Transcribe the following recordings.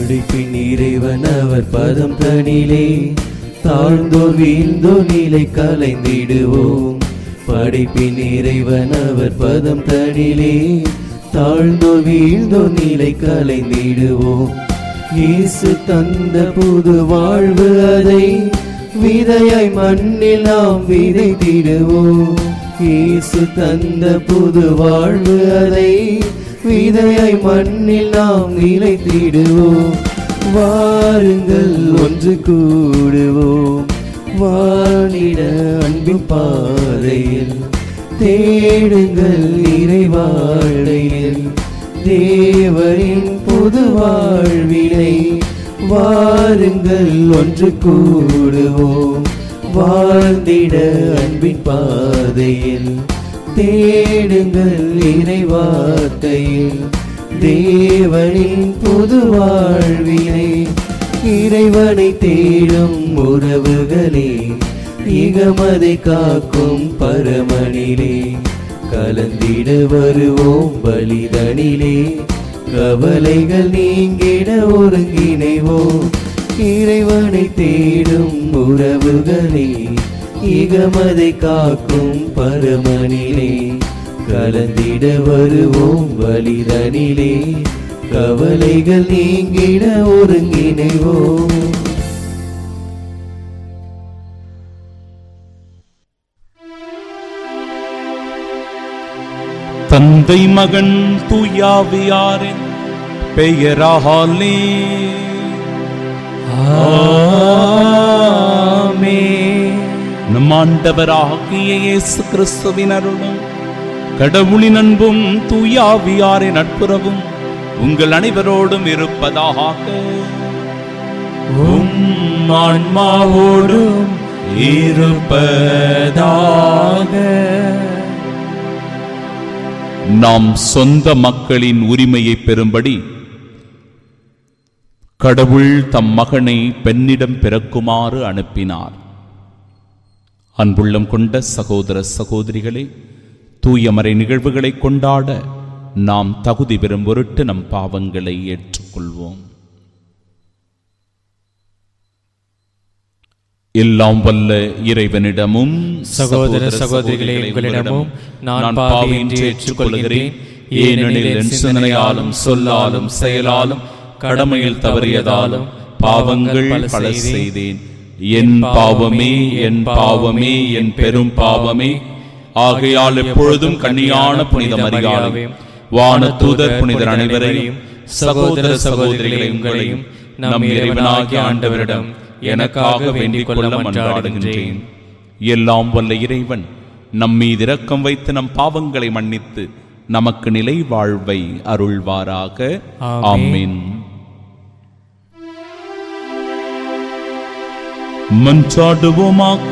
படைப்பின் இறைவன் அவர் பதம் தனிலே தாழ்ந்தோர் வீழ்ந்தோர் நிலை கலைந்திடுவோம். படைப்பின் இறைவன் அவர் பதம் தனிலே தாழ்ந்தோர் வீழ்ந்தோர் நிலை கலைந்திடுவோம். இயேசு தந்த புது வாழ்வு அதை விதையாய் மண்ணில் நாம் விதைத்திடுவோம். இயேசு தந்த புது வாழ்வு அதை விதையாய் மண்ணில் நாம் நிலைத்திடுவோம். வாருங்கள் ஒன்று கூடுவோம், வானிட அன்பின் பாதையில் தேடுங்கள் இறைவாழ்வில் தேவரின் புது வாழ்வினை. வாருங்கள் ஒன்று கூடுவோம், வாழ்ந்திட அன்பின் பாதையில் தேடுங்கள் இறைவார்த்தையில் தேவனின் புது வாழ்வினை. இறைவனை தேடும் உறவுகளே, இகமதை காக்கும் பரமனிலே கலந்திட வருவோம் பலிதனிலே. கவலைகள் நீங்கிட ஒருங்கிணைவோம். இறைவனை தேடும் உறவுகளே, இகமதை காக்கும் பரமனிலே கலந்திட வருவோம் பலிதனிலே. கவலைகள் நீங்கிட ஒருங்கிணைவோம். தந்தை மகன் தூயாவியாரின் பெயராலே ஆமென். நம் ஆண்டவராகிய இயேசு கிறிஸ்துவின் அருளும் கடவுளின் அன்பும் தூயாவியாரின் நட்புறவும் உங்கள் அனைவரோடும் இருப்பதாக. உம் ஆன்மாவோடும் இருப்பதாக. நாம் சொந்த மக்களின் உரிமையை பெறும்படி கடவுள் தம் மகனை பெண்ணிடம் பிறக்குமாறு அனுப்பினார். அன்புள்ளம் கொண்ட சகோதர சகோதரிகளே, தூயமறை நிகழ்வுகளை கொண்டாட நாம் தகுதி பெறும் பொருட்டு நம் பாவங்களை ஏற்றுக்கொள்வோம். எல்லாம் வல்ல இறைவனிடமும் சகோதர சகோதரிகளே உங்களிடமும் நான் பாவியின்றி ஏற்றுக்கொள்கிறேன். ஏனெனில் என் சிந்தனையாலும் சொல்லாலும் செயலாலும் கடமையில் தவறியதாலும் பாவங்கள் பல செய்தேன். என் பாவமே, என் பாவமே, என் பெரும் பாவமே. ஆகையால் எப்பொழுதும் கன்னியான புனித மரியாதை, வானதூதர் புனிதர் அனைவரையும், சகோதர சகோதரிகளை உங்களையும் நம் இறைவனாகிய ஆண்டவரிடம் எனக்காக வேண்டிக் கொள்ள மன்றாடுகின்றேன். எல்லாம் வல்ல இறைவன் நம் மீது இரக்கம் வைத்து நம் பாவங்களை மன்னித்து நமக்கு நிலை வாழ்வை அருள்வாராக. ஆமென். மன்றாடுவோமாக.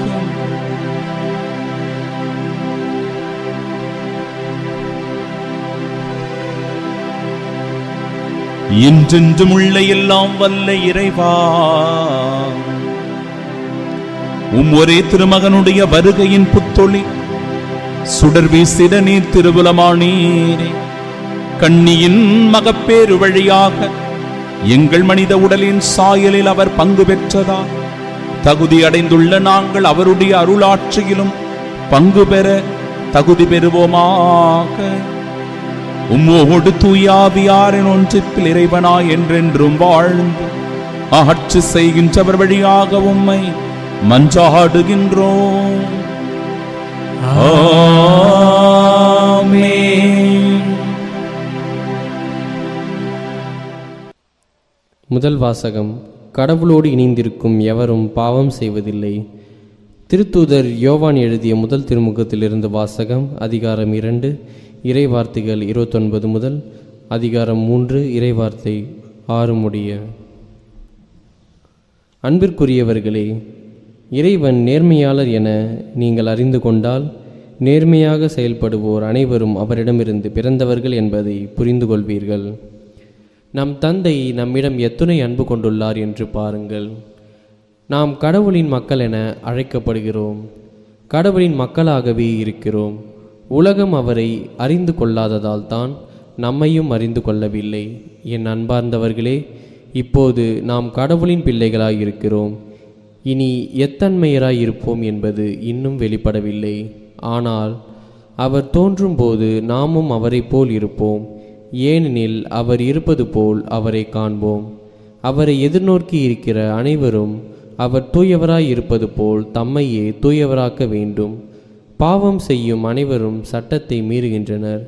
என்றென்றும் உள்ள எல்லாம் வல்ல இறைவா, ஒரே திருமகனுடைய வருகையின் புத்தொளி சுடர் வீசிட நீர் திருவுலமானீரே. கண்ணியின் மகப்பேறு வழியாக எங்கள் மனித உடலின் சாயலில் அவர் பங்கு பெற்றதால் தகுதி அடைந்துள்ள நாங்கள் அவருடைய அருளாட்சியிலும் பங்கு பெற தகுதி பெறுவோமாக. உம்மோடு தூயாவியாரின் ஒன்றிப்பில் இறைவனாய் என்றென்றும் வாழ்ந்து ஆட்சி செய்கின்றவர் வழியாக உம்மை மன்றாடுகின்றோம். ஆமென். முதல் வாசகம். கடவுளோடு இணைந்திருக்கும் எவரும் பாவம் செய்வதில்லை. திருத்தூதர் யோவான் எழுதிய முதல் திருமுகத்திலிருந்து வாசகம். அதிகாரம் 2 இறைவார்த்தைகள் 29 முதல் அதிகாரம் 3 இறைவார்த்தை 6 முடிய. அன்பிற்குரியவர்களே, இறைவன் நேர்மையாளர் என நீங்கள் அறிந்து கொண்டால் நேர்மையாக செயல்படுவோர் அனைவரும் அவரிடமிருந்து பிறந்தவர்கள் என்பதை புரிந்து கொள்வீர்கள். நம் தந்தை நம்மிடம் எத்துணை அன்பு கொண்டுள்ளார் என்று பாருங்கள். நாம் கடவுளின் மக்கள் என அழைக்கப்படுகிறோம். கடவுளின் மக்களாகவே இருக்கிறோம். உலகம் அவரை அறிந்து கொள்ளாததால் தான் நம்மையும் அறிந்து கொள்ளவில்லை. என் அன்பார்ந்தவர்களே, இப்போது நாம் கடவுளின் பிள்ளைகளாய் இருக்கிறோம். இனி எத்தன்மையராய் இருப்போம் என்பது இன்னும் வெளிப்படவில்லை. ஆனால் அவர் தோன்றும்போது நாமும் அவரை போல் இருப்போம், ஏனெனில் அவர் இருப்பது போல் அவரை காண்போம். அவரை எதிர்நோக்கி இருக்கிற அனைவரும் அவர் தூயவராய் இருப்பது போல் தம்மையே தூயவராக்க வேண்டும். பாவம் செய்யும் அனைவரும் சட்டத்தை மீறுகின்றனர்.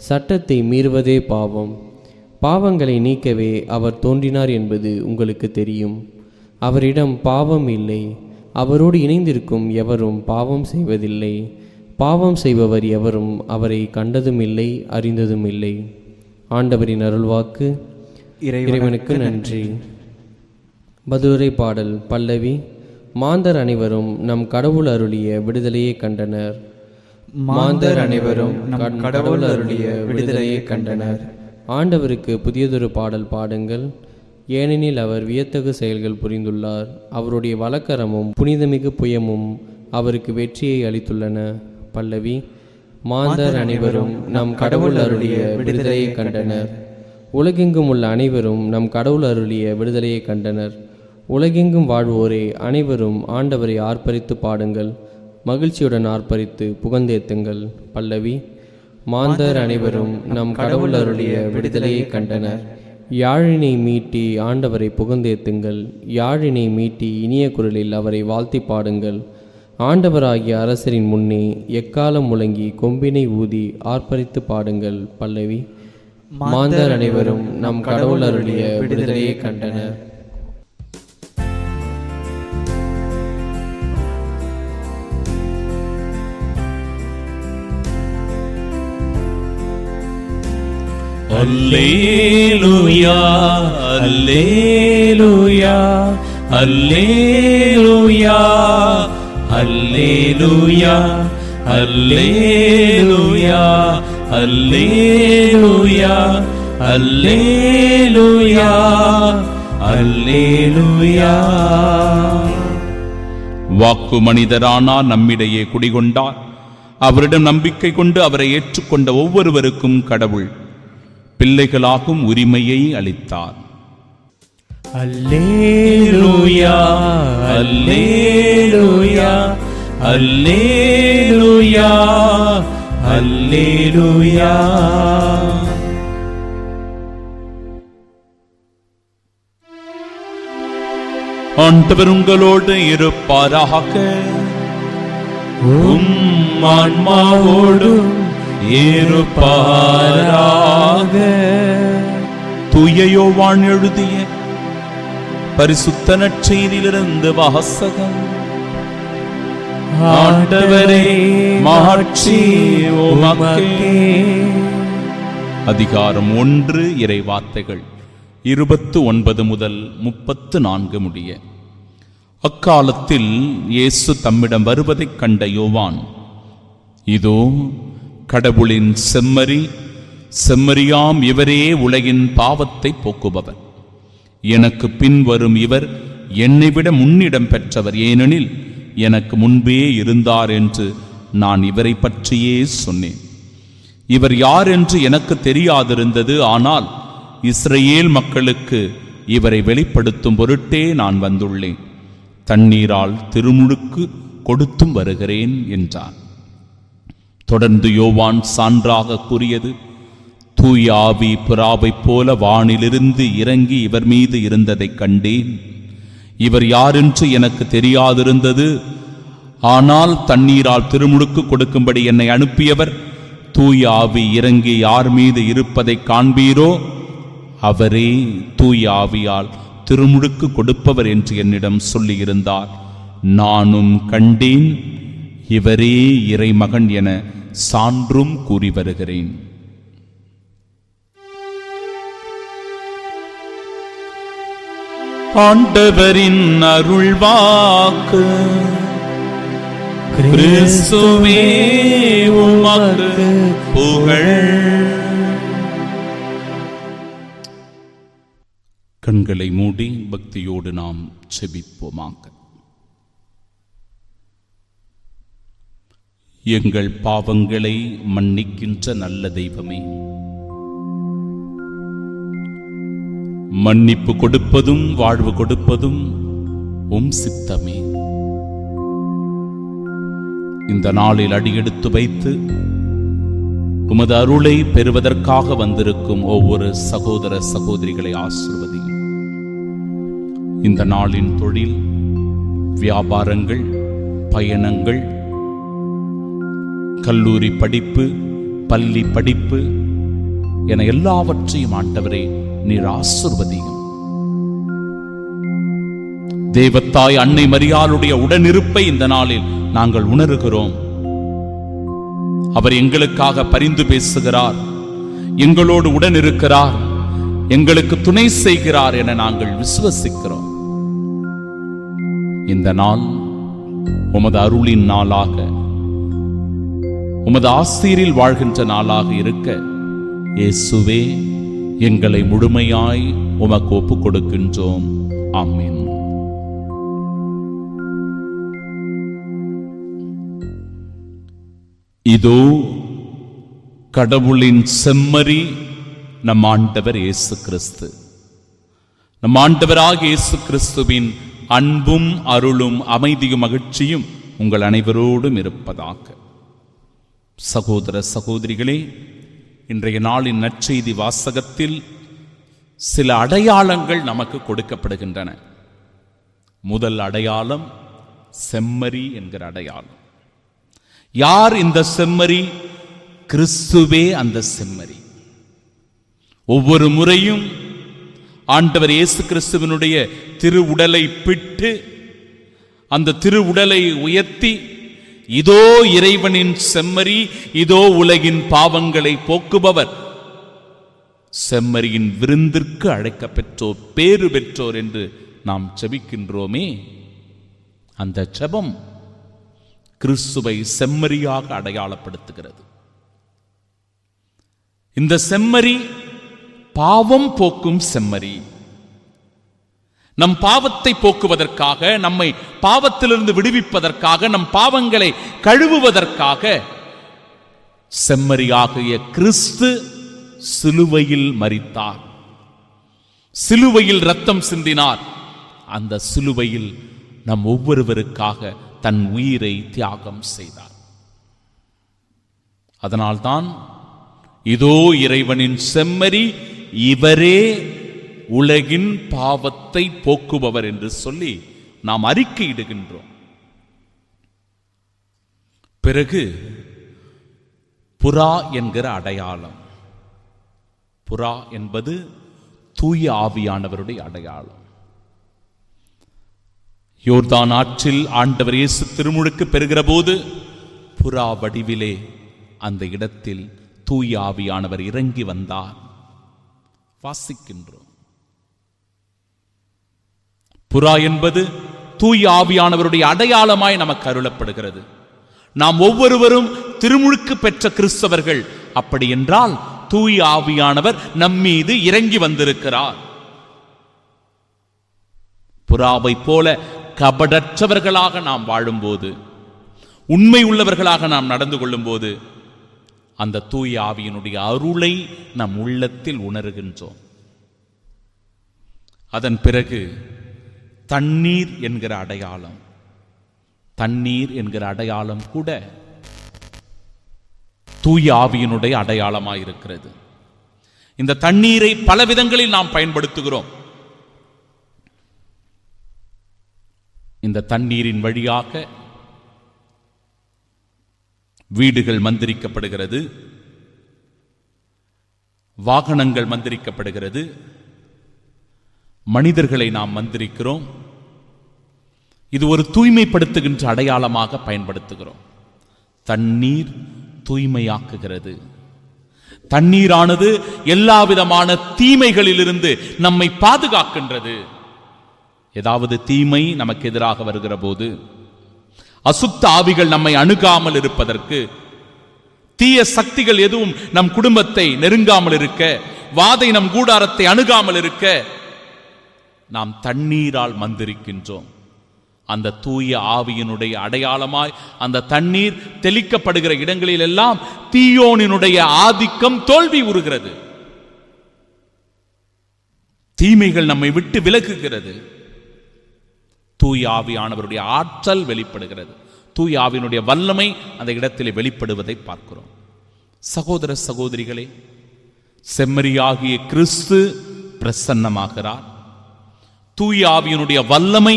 சட்டத்தை மீறுவதே பாவம். பாவங்களை நீக்கவே அவர் தோன்றினார் என்பது உங்களுக்கு தெரியும். அவரிடம் பாவம் இல்லை. அவரோடு இணைந்திருக்கும் எவரும் பாவம் செய்வதில்லை. பாவம் செய்பவர் எவரும் அவரை கண்டதும் இல்லை, அறிந்ததும் இல்லை. ஆண்டவரின் அருள்வாக்கு. இறைவனுக்கு நன்றி. பதிலுரை பாடல் பல்லவி. மாந்தர் அனைவரும் நம் கடவுள் அருளிய விடுதலையை கண்டனர். மாந்தர் அனைவரும் நம் கடவுள் அருளிய விடுதலையை கண்டனர். ஆண்டவருக்கு புதியதொரு பாடல் பாடுங்கள், ஏனெனில் அவர் வியத்தகு செயல்கள் புரிந்துள்ளார். அவருடைய வலக்கரமும் புனிதமிகு புயமும் அவருக்கு வெற்றியை அளித்துள்ளன. பல்லவி. மாந்தர் அனைவரும் நம் கடவுள் அருளிய விடுதலையை கண்டனர். உலகெங்கும் உள்ள அனைவரும் நம் கடவுள் அருளிய விடுதலையை கண்டனர். உலகெங்கும் வாழ்வோரே அனைவரும் ஆண்டவரை ஆர்ப்பரித்து பாடுங்கள், மகிழ்ச்சியுடன் ஆர்ப்பரித்து புகழ்ந்தேத்துங்கள். பல்லவி. மாந்தர் அனைவரும் நம் கடவுள் அருளிய விடுதலையை கண்டனர். யாழினை மீட்டி ஆண்டவரை புகழ்ந்தேத்துங்கள். யாழினை மீட்டி இனிய குரலில் அவரை வாழ்த்தி பாடுங்கள். ஆண்டவராகிய அரசரின் முன்னே எக்காலம் முழங்கி கொம்பினை ஊதி ஆர்ப்பரித்து பாடுங்கள். பல்லவி. மாந்தர் அனைவரும் நம் கடவுள் அருளிய விடுதலையை கண்டனர். அல்லேலூயா, அல்லேலூயா, அல்லேலூயா, அல்லேலூயா, அல்லேலூயா, அல்லேலூயா, அல்லேலூயா, அல்லேலூயா. வாக்கு மனிதரானார், நம்மிடையே குடிகொண்டார். அவரிடம் நம்பிக்கை கொண்டு அவரை ஏற்றுக்கொண்ட ஒவ்வொருவருக்கும் கடவுள் பிள்ளைகளாகும் உரிமையை அளித்தார். அல்லேலூயா, அல்லேலூயா, அல்லேலூயா, அல்லேலூயா. ஆண்டவர் உங்களோடு இருப்பாராக. ஆன்மாவோடும் இருப்பாராக. தூய யோவான் எழுதிய பரிசுத்த நற்செய்தியிலிருந்து வாசகம். ஆண்டவரே, மாட்சி உமக்கே. அதிகாரம் 1. இறை வார்த்தைகள் 29 முதல் 34 முடிய. அக்காலத்தில் இயேசு தம்மிடம் வருவதைக் கண்ட யோவான், இதோ கடவுளின் செம்மறி, செம்மறியாம் இவரே உலகின் பாவத்தை போக்குபவர். எனக்கு பின் வரும் இவர் என்னை விட முன்னிடம் பெற்றவர், ஏனெனில் எனக்கு முன்பே இருந்தார் என்று நான் இவரை பற்றியே சொன்னேன். இவர் யார் என்று எனக்கு தெரியாதிருந்தது, ஆனால் இஸ்ரவேல் மக்களுக்கு இவரை வெளிப்படுத்தும் பொருட்டே நான் வந்துள்ளேன். தண்ணீரால் திருமுழுக்கு கொடுத்தும் வருகிறேன் என்றார். தொடர்ந்து யோவான் சான்றாக கூறியது, தூய ஆவி புறாவைப் போல வானிலிருந்து இறங்கி இவர் மீது இருந்ததைக் கண்டேன். இவர் யாரென்று எனக்கு தெரியாதிருந்தது, ஆனால் தண்ணீரால் திருமுழுக்கு கொடுக்கும்படி என்னை அனுப்பியவர், தூய ஆவி இறங்கி யார் மீது இருப்பதைக் காண்பீரோ அவரே தூய ஆவியால் திருமுழுக்கு கொடுப்பவர் என்று என்னிடம் சொல்லியிருந்தார். நானும் கண்டேன், இவரே இறைமகன் என சான்றும் கூறி வருகிறேன். ஆண்டவரின் அருள்வாக்கு. கிறிஸ்துவே உமக்கு புகழ். கண்களை மூடி பக்தியோடு நாம் செபிப்போமாக. எங்கள் பாவங்களை மன்னிக்கின்ற நல்ல தெய்வமே, மன்னிப்பு கொடுப்பதும் வாழ்வு கொடுப்பதும் உம் சித்தமே. இந்த நாளில் அடியெடுத்து வைத்து உமது அருளை பெறுவதற்காக வந்திருக்கும் ஒவ்வொரு சகோதர சகோதரிகளை ஆசீர்வதியும். இந்த நாளின் தொழில், வியாபாரங்கள், பயணங்கள், கல்லூரி படிப்பு, பள்ளி படிப்பு என எல்லாவற்றையும் ஆண்டவரே நீர் ஆசீர்வதியும். தேவத்தாய் அன்னை மரியாளுடைய உடனிருப்பை இந்த நாளில் நாங்கள் உணர்கிறோம். அவர் எங்களுக்காக பரிந்து பேசுகிறார், எங்களோடு உடன் இருக்கிறார், எங்களுக்கு துணை செய்கிறார் என நாங்கள் விசுவசிக்கிறோம். இந்த நாள் உமது அருளின் நாளாக, உமது ஆசீரில் வாழ்கின்ற நாளாக இருக்க இயேசுவே எங்களை முழுமையாய் உமக்கு ஒப்புக் கொடுக்கின்றோம். ஆமென். இதோ கடவுளின் செம்மறி நம் ஆண்டவர் இயேசு கிறிஸ்து. நம் ஆண்டவராக இயேசு கிறிஸ்துவின் அன்பும் அருளும் அமைதியும் மகிழ்ச்சியும் உங்கள் அனைவரோடும் இருப்பதாக. சகோதர சகோதரிகளே, இன்றைய நாளின் நற்செய்தி வாசகத்தில் சில அடையாளங்கள் நமக்கு கொடுக்கப்படுகின்றன. முதல் அடையாளம் செம்மறி என்கிற அடையாளம். யார் இந்த செம்மறி? கிறிஸ்துவே அந்த செம்மறி. ஒவ்வொரு முறையும் ஆண்டவர் இயேசு கிறிஸ்துவினுடைய திருவுடலை பிட்டு அந்த திருவுடலை உயர்த்தி, இதோ இறைவனின் செம்மறி, இதோ உலகின் பாவங்களை போக்குபவர், செம்மறியின் விருந்திற்கு அழைக்க பெற்றோர், பேறு பெற்றோர் என்று நாம் ஜெபிக்கின்றோமே, அந்த ஜெபம் கிறிஸ்துவை செம்மறியாக அடையாளப்படுத்துகிறது. இந்த செம்மறி பாவம் போக்கும் செம்மறி. நம் பாவத்தை போக்குவதற்காக, நம்மை பாவத்திலிருந்து விடுவிப்பதற்காக, நம் பாவங்களை கழுவுவதற்காக செம்மறியாகிய கிறிஸ்து சிலுவையில் மரித்தார், சிலுவையில் இரத்தம் சிந்தினார். அந்த சிலுவையில் நம் ஒவ்வொருவருக்காக தன் உயிரை தியாகம் செய்தார். அதனால்தான் இதோ இறைவனின் செம்மறி, இவரே உலகின் பாவத்தை போக்குபவர் என்று சொல்லி நாம் அறிக்கையிடுகின்றோம். பிறகு புறா என்கிற அடையாளம். புறா என்பது தூய ஆவியானவருடைய அடையாளம். யோர்தான் ஆற்றில் ஆண்டவர் இயேசு திருமுழுக்கு பெறுகிற போது புறா வடிவிலே அந்த இடத்தில் தூய ஆவியானவர் இறங்கி வந்தார். வாசிக்கின்றோம். புறா என்பது தூய ஆவியானவருடைய அடையாளமாய் நமக்கு அருளப்படுகிறது. நாம் ஒவ்வொருவரும் திருமுழுக்கு பெற்ற கிறிஸ்தவர்கள். அப்படி என்றால் தூய ஆவியானவர் நம்மீது இறங்கி வந்திருக்கிறார். புறாவை போல கபடற்றவர்களாக நாம் வாழும்போது, உண்மை உள்ளவர்களாக நாம் நடந்து கொள்ளும் போது, அந்த தூய ஆவியினுடைய அருளை நம் உள்ளத்தில் உணர்கின்றோம். அதன் பிறகு தண்ணீர் என்கிற அடையாளம். தண்ணீர் என்கிற அடையாளம் கூட தூய ஆவியினுடைய அடையாளமாயிருக்கிறது. இந்த தண்ணீரை பல விதங்களில் நாம் பயன்படுத்துகிறோம். இந்த தண்ணீரின் வழியாக வீடுகள் மந்திரிக்கப்படுகிறது, வாகனங்கள் மந்திரிக்கப்படுகிறது, மனிதர்களை நாம் மந்திரிக்கிறோம். இது ஒரு தூய்மைப்படுத்துகின்ற அடையாளமாக பயன்படுத்துகிறோம். தண்ணீர் தூய்மையாக்குகிறது. தண்ணீரானது எல்லா விதமான தீமைகளிலிருந்து நம்மை பாதுகாக்கின்றது. ஏதாவது தீமை நமக்கு எதிராக வருகிற போது, அசுத்த ஆவிகள் நம்மை அணுகாமல் இருப்பதற்கு, தீய சக்திகள் எதுவும் நம் குடும்பத்தை நெருங்காமல் இருக்க, வாதை நம் கூடாரத்தை அணுகாமல் இருக்க நாம் தண்ணீரால் மந்திரிக்கின்றோம். அந்த தூய ஆவியினுடைய அடையாளமாய் அந்த தண்ணீர் தெளிக்கப்படுகிற இடங்களில் எல்லாம் தீயோனினுடைய ஆதிக்கம் தோல்வி உறுகிறது. தீமைகள் நம்மை விட்டு விலகுகிறது. தூய ஆவியானவருடைய ஆற்றல் வெளிப்படுகிறது. தூய ஆவியினுடைய வல்லமை அந்த இடத்திலே வெளிப்படுவதை பார்க்கிறோம். சகோதர சகோதரிகளே, செம்மறியாகிய கிறிஸ்து பிரசன்னமாகிறார். தூய ஆவியினுடைய வல்லமை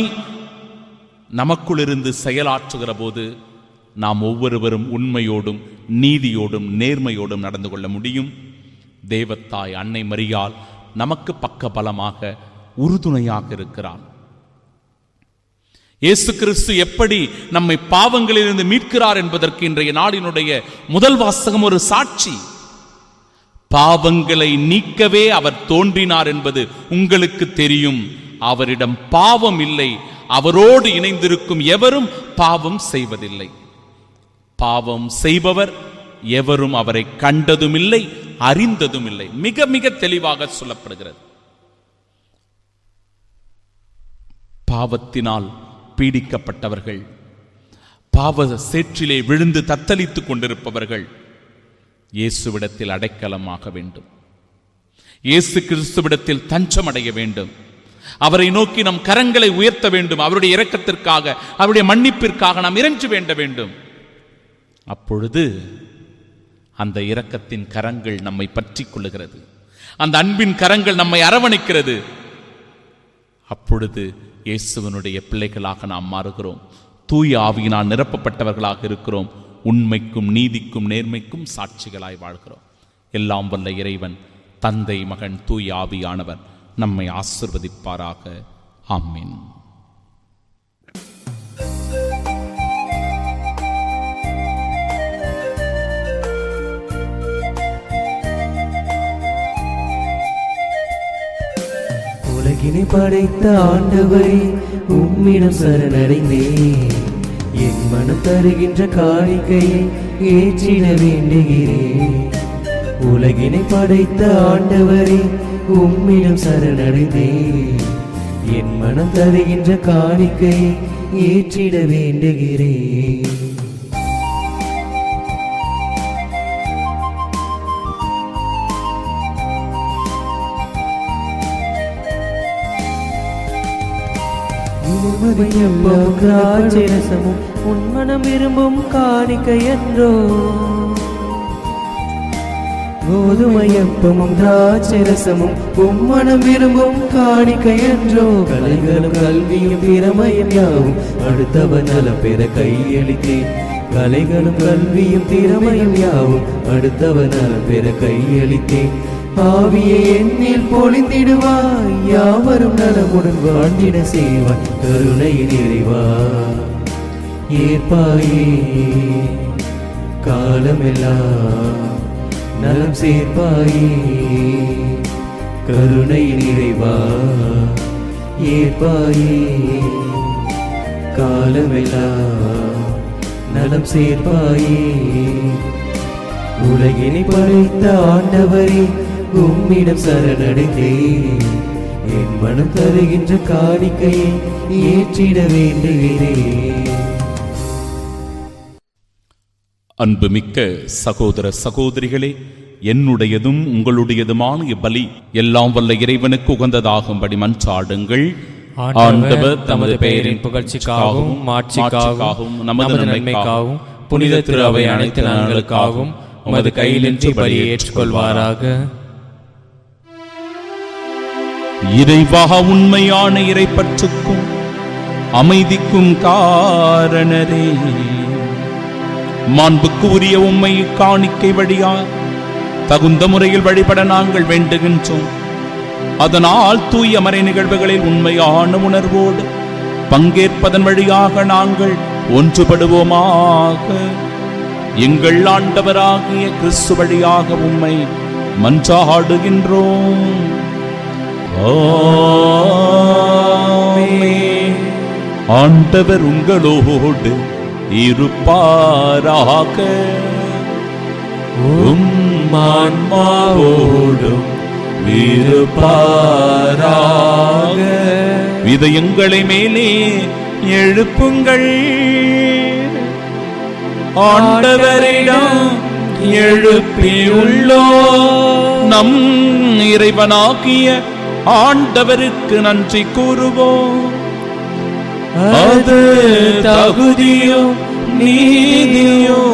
நமக்குள் இருந்து செயலாற்றுகிற போது நாம் ஒவ்வொருவரும் உண்மையோடும் நீதியோடும் நேர்மையோடும் நடந்து கொள்ள முடியும். தேவத்தாய் அன்னை மரியாள் நமக்கு பக்க பலமாக உறுதுணையாக இருக்கிறார். இயேசு கிறிஸ்து எப்படி நம்மை பாவங்களிலிருந்து மீட்கிறார் என்பதற்கு இன்றைய நாடினுடைய முதல் வாசகம் ஒரு சாட்சி. பாவங்களை நீக்கவே அவர் தோன்றினார் என்பது உங்களுக்கு தெரியும். அவரிடம் பாவம் இல்லை. அவரோடு இணைந்திருக்கும் எவரும் பாவம் செய்வதில்லை. பாவம் செய்பவர் எவரும் அவரை கண்டதும் இல்லை, அறிந்ததும் இல்லை. மிக மிக தெளிவாக சொல்லப்படுகிறது. பாவத்தினால் பீடிக்கப்பட்டவர்கள், பாவ சேற்றிலே விழுந்து தத்தளித்துக் கொண்டிருப்பவர்கள் இயேசுவிடத்தில் அடைக்கலமாக வேண்டும். இயேசு கிறிஸ்துவிடத்தில் தஞ்சம் அடைய வேண்டும். அவரை நோக்கி நம் கரங்களை உயர்த்த வேண்டும். அவருடைய இரக்கத்திற்காக, அவருடைய மன்னிப்பிற்காக நாம் இறைஞ்சி வேண்ட வேண்டும். அப்பொழுது அந்த இரக்கத்தின் கரங்கள் நம்மை பற்றி கொள்ளுகிறது. அந்த அன்பின் கரங்கள் நம்மை அரவணைக்கிறது. அப்பொழுது இயேசுவனுடைய பிள்ளைகளாக நாம் மாறுகிறோம். தூய ஆவியினால் நிரப்பப்பட்டவர்களாக இருக்கிறோம். உண்மைக்கும் நீதிக்கும் நேர்மைக்கும் சாட்சிகளாய் வாழ்கிறோம். எல்லாம் வல்ல இறைவன், தந்தை, மகன், தூய ஆவியானவர் நம்மை ஆசிர்வதிப்பாராக. ஆமென். உலகினை படைத்த ஆண்டவரே, உம்மிடம் சரணடைந்தேன். என் மனம் தருகின்ற காணிக்கையை ஏற்றிட வேண்டுகிறேன். உலகினை படைத்த ஆண்டவரே, உம்மிடம் சரணடைந்தேன். என் மனம் தருகின்ற காணிக்கையை ஏற்றிட வேண்டுகிறேன். திராட்சரசமும் உன்மனம் விரும்பும் காணிக்கை என்றோ, கோதுமையப்பமும் திராட்சரசமும் உம்மனம் விரும்பும் காணிக்கை என்றோ. கலைகளும் கல்வியும் திறமையும் யாவும் அடுத்தவர் நலம் பெற கையளித்தேன். கலைகளும் கல்வியும் திறமையும் யாவும் அடுத்தவர் நலம் பெற கையளித்தேன். ஆவியை என்னில் பொழிந்திடுவாய், யாவரும் நலமுடன் வாழ்ந்திட செய்வாய். கருணையின் இறைவா ஏற்பாயே, காலமெல்லாம் நலம் சேர்ப்பாயே. கருணையின் இறைவா ஏற்பாயே, காலமெல்லாம் நலம் சேர்ப்பாயே. உலகினை படைத்த ஆண்டவரே, உம்மிடம் சரணடைந்தேன். என் மனம் தருகின்ற காணிக்கையை ஏற்றிட வேண்டுகிறேன். அன்புமிக்க சகோதர சகோதரிகளே, என்னுடையதும் உங்களுடையதுமான இப்பலி எல்லாம் வல்ல இறைவனுக்கு உகந்ததாகும்படி மன்றாடுங்கள். ஆண்டவர் தமது பெயரின் புகழ்ச்சிக்காகவும் மாட்சிக்காகவும் நமது நன்மைக்காகவும் புனித திரு அவை அனைத்து நலன்களுக்காகவும் உமது கையிலின்றி பலியை ஏற்றுக்கொள்வாராக. இறைவா, உண்மையான இறைப்பற்றுக்கும் அமைதிக்கும் காரணரே, மாண்புக்கு உரிய உம்மை காணிக்கை வழியால் தகுந்த முறையில் வழிபட நாங்கள் வேண்டுகின்றோம். அதனால் தூய மறை நிகழ்வுகளில் உண்மையான உணர்வோடு பங்கேற்பதன் வழியாக நாங்கள் ஒன்றுபடுவோமாக. எங்கள் ஆண்டவராகிய கிறிஸ்து வழியாக உம்மை மன்றாடுகின்றோம். ஆண்டவர் உங்களோடு இருப்பாராக. ஆன்மாவோடும் இருப்பாராக. இதயங்களை மேலே எழுப்புங்கள், ஆண்டவரிடம் எழுப்பியுள்ளோ. நம் இறைவனாகிய ஆண்டவருக்கு நன்றி கூறுவோம். அது தகுதியும் நீதியுமானதே.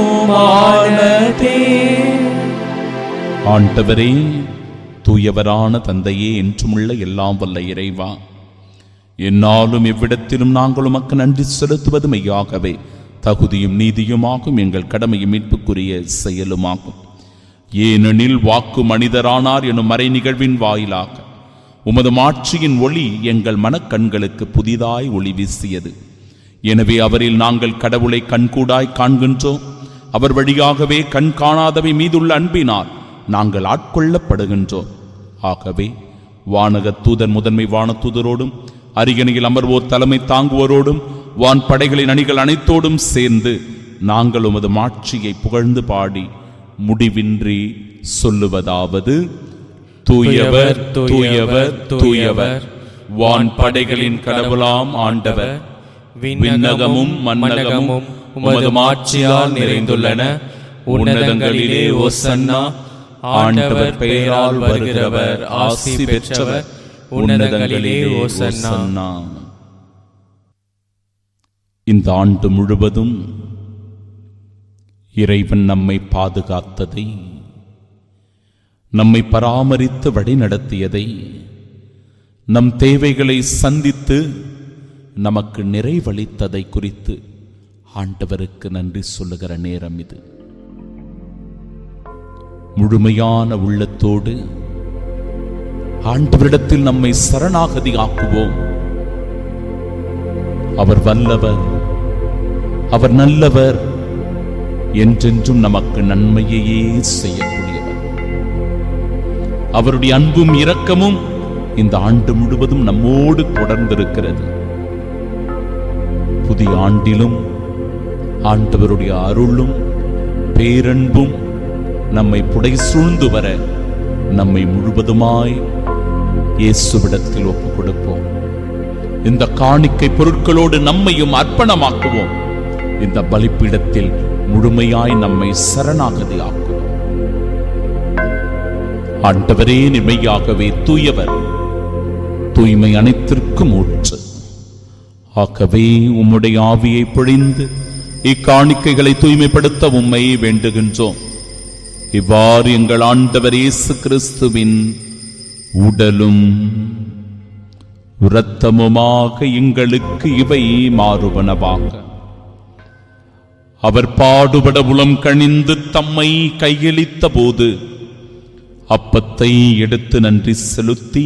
ஆண்டவரே, தூயவரான தந்தையே, என்றுமுள்ள எல்லாம் வல்ல இறைவா, என்னாலும் எவ்விடத்திலும் நாங்கள் உமக்கு நன்றி செலுத்துவது மெய்யாகவே தகுதியும் நீதியுமாகும், எங்கள் கடமையும் மீட்புக்குரிய செயலுமாகும். ஏனெனில் வாக்கு மனிதரானார் எனும் மறை நிகழ்வின் வாயிலாக உமது மாட்சியின் ஒளி எங்கள் மனக்கண்களுக்கு புதிதாய் ஒளி வீசியது. எனவே அவரில் நாங்கள் கடவுளை கண்கூடாய் காண்கின்றோம். அவர் வழியாகவே கண் காணாதவை மீதுள்ள அன்பினால் நாங்கள் ஆட்கொள்ளப்படுகின்றோம். ஆகவே வானக தூதர் முதன்மை வானதூதரோடும் அரியணையில் அமர்வோர் தலைமை தாங்குவோரோடும் வான் படைகளின் அணிகள் அனைத்தோடும் சேர்ந்து நாங்கள் உமது மாட்சியை புகழ்ந்து பாடி முடிவின்றி சொல்லுவதாவது: தூயவர் தூயவர் தூயவர், வான் படைகளின் கடவுளாம் ஆண்டவர். விண்ணகமும் மண்ணகமும் உமது மாட்சியால் நிறைந்துள்ளன. உன்னதங்களிலே ஓசன்னா. ஆண்டவர் பெயரால் வருகிறவர் ஆசி பெற்றவர். உன்னதங்களிலே ஓசன்னா. இந்த ஆண்டு முழுவதும் இறைவன் நம்மை பாதுகாத்ததை, நம்மை பராமரித்து வழி நடத்தியதை, நம் தேவைகளை சந்தித்து நமக்கு நிறைவளித்ததை குறித்து ஆண்டவருக்கு நன்றி சொல்லுகிற நேரம் இது. முழுமையான உள்ளத்தோடு ஆண்டவரிடத்தில் நம்மை சரணாகதி ஆக்குவோம். அவர் வல்லவர், அவர் நல்லவர், என்றென்றும் நமக்கு நன்மையையே செய்யக்கூடியவர். அவருடைய அன்பும் இரக்கமும் இந்த ஆண்டு முழுவதும் நம்மோடு தொடர்ந்திருக்கிறது. புதிய ஆண்டிலும் ஆண்டவருடைய அருளும் பேரன்பும் நம்மை புடை சூழ்ந்து வர நம்மை முழுவதுமாய் இயேசுவிடத்தில் ஒப்புக் கொடுப்போம். இந்த காணிக்கை பொருட்களோடு நம்மையும் அர்ப்பணமாக்குவோம். இந்த பலிப்பீடத்தில் முழுமையாய் நம்மை சரணாகதி ஆக்குவோம். ஆண்டவரே, நிமையாகவே தூயவர், தூய்மை அனைத்திற்கும் ஊற்று. ஆகவே உம்முடைய ஆவியை பொழிந்து இக்காணிக்கைகளை தூய்மைப்படுத்த உம்மை வேண்டுகின்றோம். இவ்வாறு எங்கள் ஆண்டவர் இயேசு கிறிஸ்துவின் உடலும் இரத்தமுமாக எங்களுக்கு இவை மாறுவனவாக. அவர் பாடுபட உளம் கனிந்து தம்மை கையளித்த போது அப்பத்தை எடுத்து நன்றி செலுத்தி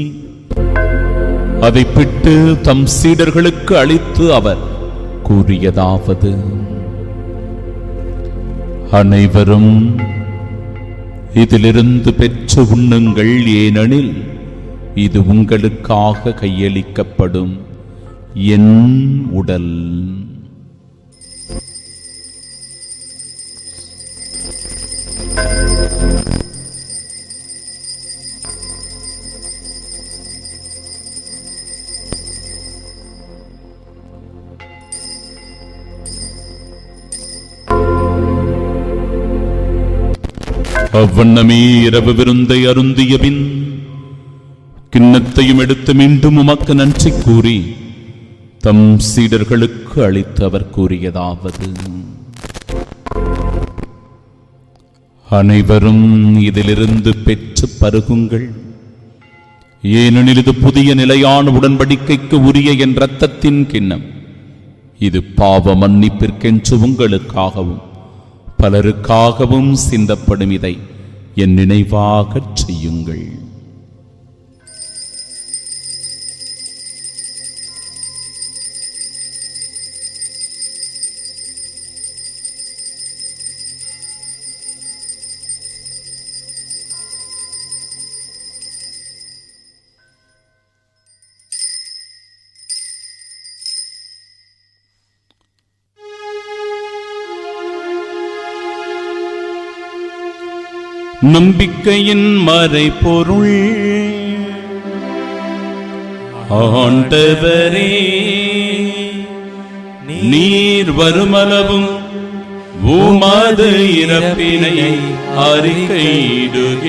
அதை பிட்டு தம் சீடர்களுக்கு அளித்து அவர் கூறியதாவது: அனைவரும் இதிலிருந்து பெற்று உண்ணுங்கள், ஏனெனில் இது உங்களுக்காக கையளிக்கப்படும் என் உடல். அவ்வண்ணமே இரவு விருந்தை அருந்திய பின் கிண்ணத்தையும் எடுத்து மீண்டும் உமக்கு நன்றி கூறி தம் சீடர்களுக்கு அளித்து அவர் கூறியதாவது: அனைவரும் இதிலிருந்து பெற்று பருகுங்கள், ஏனெனில் இது புதிய நிலையான உடன்படிக்கைக்கு உரிய என் இரத்தத்தின் கிண்ணம். இது பாவ மன்னிப்பிற்கென்று உங்களுக்காகவும் பலருக்காகவும் சிந்தப்படும். இதை என் நினைவாகச் செய்யுங்கள். நம்பிக்கையின் மறைபொருள். ஆண்டவரே, நீர் வருமளவும் உமது இறப்பினை அறிக்கையிடுகின்றோ.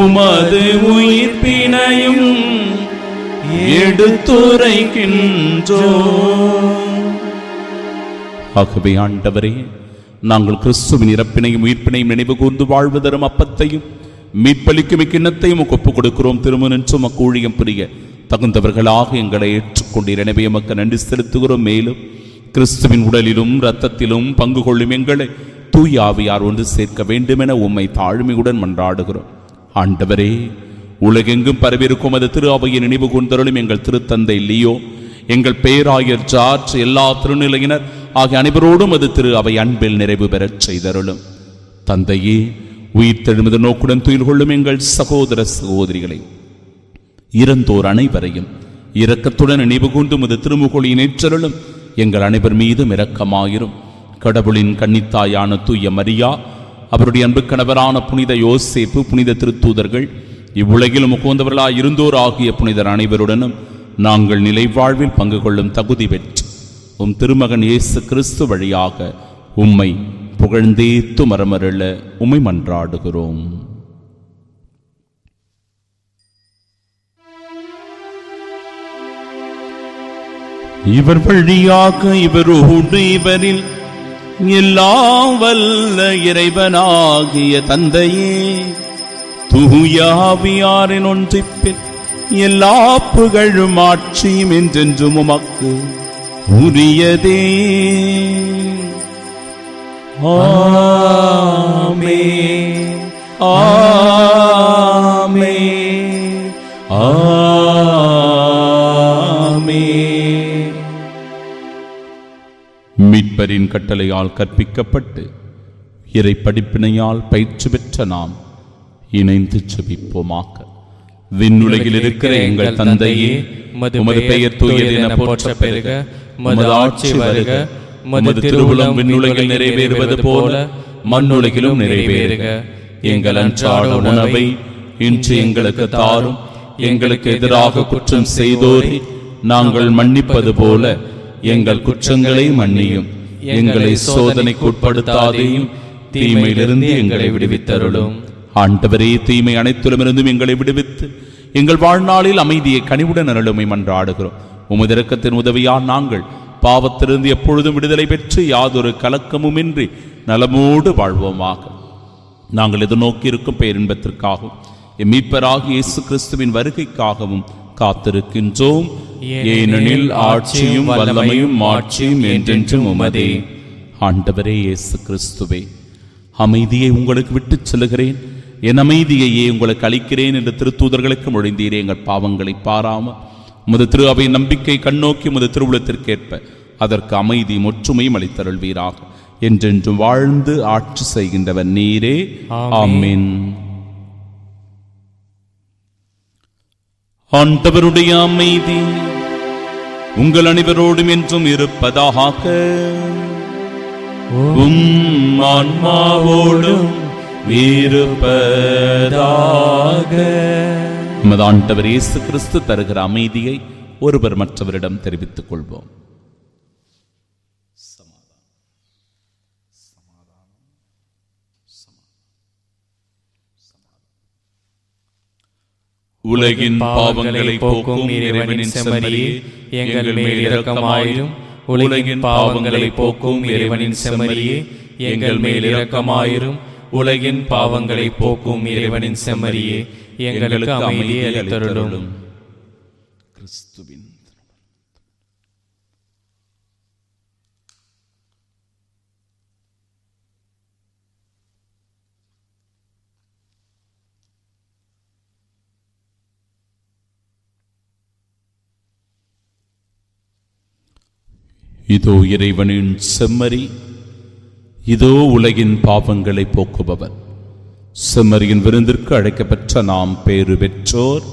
உமது உயிர்ப்பினையும் எடுத்துரைக்கின்றோம். ஆகவே ஆண்டவரே, நாங்கள் கிறிஸ்துவின் இறப்பினையும் உயிர்ப்பினையும் நினைவு கூர்ந்து வாழ்வு தரும் அப்பத்தையும் மீட்பளிக்கும் இக்கிண்ணத்தையும் ஒப்புக் கொடுக்கிறோம். திருமணம் மக்கு ஊழியம் புரிய தகுந்தவர்களாக எங்களை ஏற்றுக்கொண்டீர். எனவே எமக்கு நன்றி செலுத்துகிறோம். மேலும் கிறிஸ்துவின் உடலிலும் இரத்தத்திலும் பங்கு கொள்ளும் எங்களை தூய ஆவியார் ஒன்று சேர்க்க வேண்டும் என உம்மை தாழ்மையுடன் மன்றாடுகிறோம். ஆண்டவரே, உலகெங்கும் பரவிருக்கும் அது திரு அவையை நினைவு கூர்ந்தருளும். எங்கள் திருத்தந்தை லியோ, எங்கள் பேராயர் ஜார்ஜ், எல்லா திருநிலையினர் ஆகிய அனைவரோடும் அது திரு அவை அன்பில் நிறைவு பெறச் செய்தருளும். தந்தையே, உயிர் தெழுமது நோக்குடன் துயில் கொள்ளும் எங்கள் சகோதர சகோதரிகளை, இறந்தோர் அனைவரையும் இரக்கத்துடன் நினைவு கூர்ந்து உமது திருமுகொழியின் ஏற்றருளும். எங்கள் அனைவர் மீதும் இரக்கமாயிரும். கடவுளின் கன்னித்தாயான தூய மரியா, அவருடைய அன்பு கணவரான புனித யோசேப்பு, புனித திருத்தூதர்கள், இவ்வுலகிலும் உகந்தவர்களாய் இருந்தோர் ஆகிய புனிதர் அனைவருடனும் நாங்கள் நிலை வாழ்வில் பங்கு கொள்ளும் தகுதி பெற்று உம் திருமகன் இயேசு கிறிஸ்து வழியாக உம்மை புகழ்ந்தேத்து மரமருள உம்மை மன்றாடுகிறோம். இவர் வழியாக இவரோடு இவரில் எல்லாம் வல்ல இறைவனாகிய தந்தையே, தூய ஆவியாரின் ஒன்றிப்பில் எல்லா புகழும் ஆட்சியும் என்றென்றும் உமக்கு உரியதே. ஆமென், ஆமென், ஆமென். மீட்பரின் கட்டளையால் கற்பிக்கப்பட்டு இறை படிப்பினையால் பயிற்சி பெற்ற நாம் இணைந்து ஜெபிப்போமாக. விண்ணுலகில் இருக்கிற எங்கள் தந்தையே, உமது பெயர் தூயது என போற்ற பெருக, உமது ஆட்சி வருக, உமது திருவுளம் விண்ணுலகில் நிறைவேறுவது போல மண்ணுலகிலும் நிறைவேறுக. எங்கள் அன்றாட உணவை இன்று எங்களுக்கு தாரும். எங்களுக்கு எதிராக குற்றம் செய்தோரை நாங்கள் மன்னிப்பது போல எங்கள் குற்றங்களை மன்னியும். எங்களை சோதனைக்கு உட்படுத்தாதையும், தீமையிலிருந்து எங்களை விடுவித்தருளும். ஆண்டவரே, தீமை அனைத்திலுமிருந்தும் எங்களை விடுவித்து எங்கள் வாழ்நாளில் அமைதியை கனிவுடன் அருளுமை மன்றாடுகிறோம். உமது இரக்கத்தின் உதவியால் நாங்கள் பாவத்திலிருந்து எப்பொழுதும் விடுதலை பெற்று யாதொரு கலக்கமுமின்றி நலமோடு வாழ்வோமாக. நாங்கள் எதிர்நோக்கி இருக்கும் பேரின்பத்திற்காகவும் மீட்பராகிய இயேசு கிறிஸ்துவின் வருகைக்காகவும் காத்திருக்கின்றோம். ஏனெனில் ஆட்சியும் வல்லமையும் மாட்சியும் என்றென்றும் உமதே. ஆண்டவரே இயேசு கிறிஸ்துவே, அமைதியை உங்களுக்கு விட்டுச் செல்கிறேன், என் அமைதியையே உங்களுக்கு அளிக்கிறேன் என்று திருத்தூதர்களுக்கு மொழிந்தீரே. எங்கள் பாவங்களை பாராமல் உமது திரு அவை நம்பிக்கை கண்ணோக்கி உமது திருவுளத்திற்கேற்ப அதற்கு அமைதி ஒற்றுமையும் அளித்தருள்வீராக. என்றென்றும் வாழ்ந்து ஆட்சி செய்கின்றவர் நீரே. ஆமென். ஆண்டவருடைய அமைதி உங்கள் அனைவரோடும் என்றும் இருப்பதாக. ஆன்மாவோடும் இருப்பதாக. நமது ஆண்டவர் இயேசு கிறிஸ்து தருகிற அமைதியை ஒருவர் மற்றவரிடம் தெரிவித்துக் கொள்வோம். உலகின் பாவங்களை போக்கும் இறைவனின் செம்மறியே, எங்கள் மேல் இரக்கமாயிரும். உலகின் பாவங்களை போக்கும் இறைவனின் செம்மறியே, எங்கள் மேல் இரக்கமாயிரும். உலகின் பாவங்களை போக்கும் இறைவனின் செம்மறியே, எங்களுக்கு அமைதியை அளித்தருளும். கிறிஸ்துவின் இதோ இறைவனின் செம்மறி, இதோ உலகின் பாவங்களை போக்குபவர். செம்மறியின் விருந்திற்கு அழைக்கப்பெற்ற நாம் பேறு பெற்றோர்.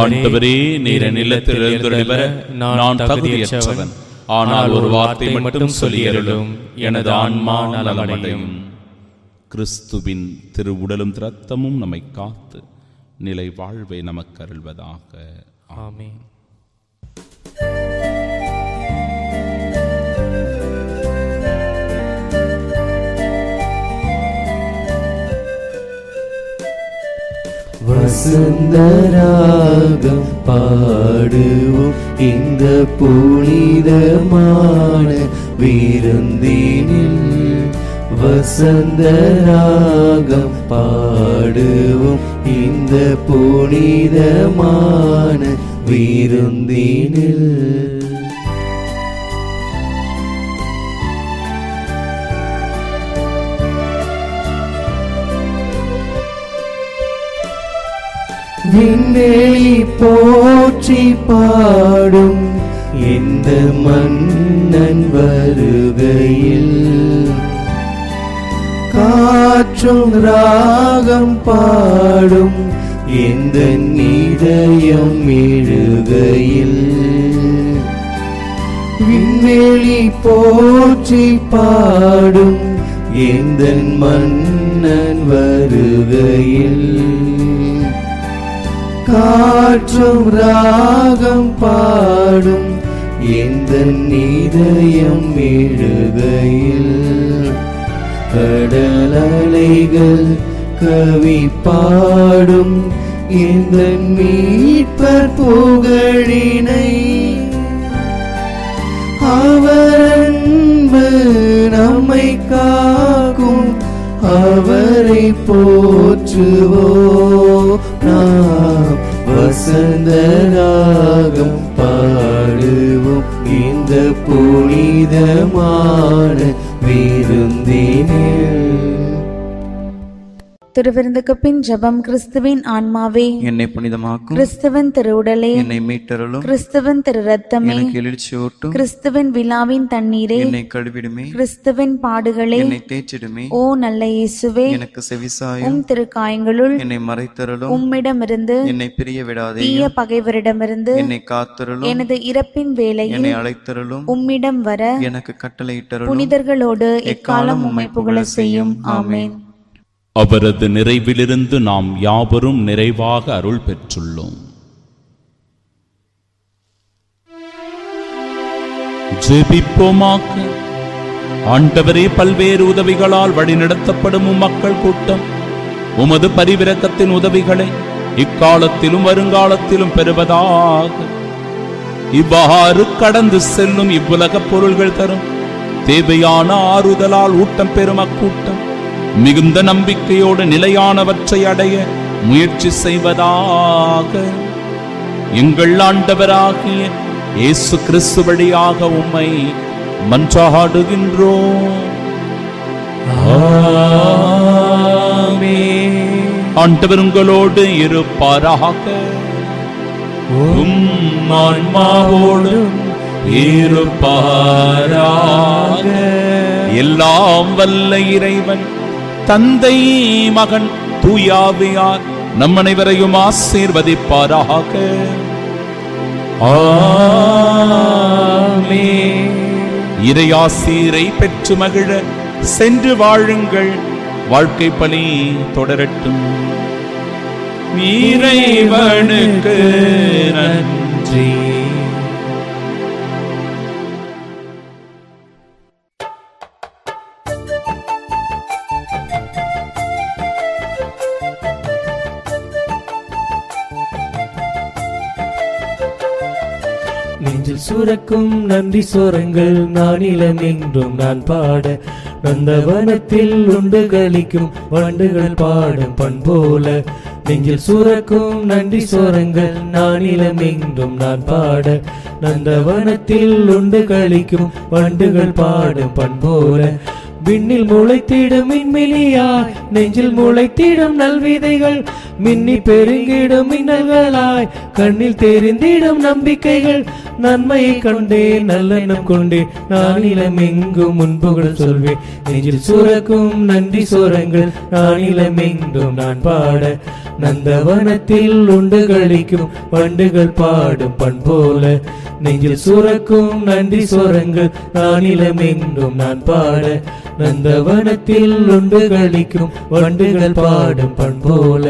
ஆண்டவரே, நீர் நிலத்தில் எழுந்தருளிவர நான் தகுதியற்றவன். ஆனால் ஒரு வார்த்தை மட்டும் சொல்லியருளும், எனது ஆன்மா நலமடையும். கிறிஸ்துவின் திரு உடலும் இரத்தமும் நம்மை காத்து நிலை வாழ்வை நமக்கு அருள்வதாக. ஆமென். வசந்தராகம் பாடுவோம் இந்த புனிதமான விருந்தினில். வசந்தராகம் பாடுவோம் இந்த புனிதமான விருந்தினில். விண்ணெளி போற்றி பாடும் இந்த மன்னன் வருகையில். காற்றும் ராகம் பாடும் இந்த இதயம் எழுகையில். விண்ணெளி போற்றி பாடும் இந்த மன்னன் வருகையில். காற்றும் ராகம் பாடும் இந்த இதயம் எழுகையில். கடல் அலைகள் கவி பாடும் இந்த மீட்பர் புகழினை. அவர் அன்பு நம்மை காக்கும், அவரை போற்றுவோம் நாம். வசந்தராகம் பாடுவோம் இந்த புனிதமான விருந்தினில். திருவிருந்துக்கு பின் ஜெபம். கிறிஸ்துவின் ஆன்மாவே என்னை புனிதமாக்கும், கிறிஸ்துவின் திருவுடலே என்னை மீட்டருளும், கிறிஸ்துவின் திரு ரத்தமே எனக்கு எழுச்சியூட்டும், கிறிஸ்துவின் விழாவின் தண்ணீரே என்னை கழுவிடுமே, கிறிஸ்துவின் பாடுகளே என்னை தேற்றிடுமே. ஓ நல்ல இயேசுவே, எனக்கு செவிசாயும், உம் திருக்காயங்களுள் என்னை மறைத்தருளும், உம்மிடமிருந்து என்னை பிரிய விடாதே, தீய பகைவரிடமிருந்து என்னை காத்தருளும், எனது இறப்பின் வேளையில் என்னை அழைத்தருளும், உம்மிடம் வர எனக்கு கட்டளையிட்டருளும். புனிதர்களோடு எக்காலம் உம்மை புகழ செய்யும். ஆமென். அவரது நிறைவிலிருந்து நாம் யாவரும் நிறைவாக அருள் பெற்றுள்ளோம். ஜெபிப்போமாக. ஆண்டவரே, பல்வேறு உதவிகளால் வழிநடத்தப்படும் மக்கள் கூட்டம் உமது பரிவிரக்கத்தின் உதவிகளை இக்காலத்திலும் வருங்காலத்திலும் பெறுவதாக. இவ்வாறு கடந்து செல்லும் இவ்வுலக பொருள்கள் தரும் தேவையான ஆறுதலால் ஊட்டம் பெறும் அக்கூட்டம் மிகுந்த நம்பிக்கையோடு நிலையானவற்றை அடைய முயற்சி செய்வதாக. எங்கள் ஆண்டவராகிய இயேசு கிறிஸ்து வழியாக உம்மை மன்றாடுகின்றோம். ஆண்டவர் உங்களோடு இருப்பாராக. உம் ஆன்மாவோடும் இருப்பாராக. எல்லாம் வல்ல இறைவன் தந்தை, மகன், தூயாவியார் நம் அனைவரையும் ஆசீர்வதிப்பாராக. ஆமென். இறையாசீரை பெற்று மகிழ சென்று வாழுங்கள். வாழ்க்கை பணி தொடரட்டும். இறைவனுக்கு நன்றி. நெஞ்சில் சுரக்கும் நன்றி சோரங்கள் நானிலம் என்றும் நான் பாட. நந்தவனத்தில் உண்டு களிக்கும் வண்டுகள் பாடும் பண்போல. நெஞ்சில் சுரக்கும் நன்றி சோரங்கள் நானிலம் என்றும் நான் பாட. நந்தவனத்தில் உண்டு களிக்கும் வண்டுகள் பாடும் பண்போல. விண்ணில் முளைத்திடும் மின்மிலியாய் நெஞ்சில் முளைத்திடும் நல்விதைகள். மின்னி பெருங்கிடும் மின்னல்களாய் கண்ணில் தெரிந்திடும் நம்பிக்கைகள். நன்மையை கொண்டேன் நல்லெண்ணம் கொண்டேன் நானிலம் எங்கும் முன்புகள் சொல்வேன். நெஞ்சில் சுரக்கும் நன்றி சோரங்கள் நானிலம் எங்கும் நான் பாட. நந்தவனத்தில் உண்டு களிக்கும் வண்டுகள் பாடும் பண்போல. நெஞ்சில் சுரக்கும் நன்றி சோரங்கள் நானிலம் எங்கும் நான் பாட. நந்தவனத்தில் உண்டு களிக்கும் வண்டுகள் பாடும் பண்போல.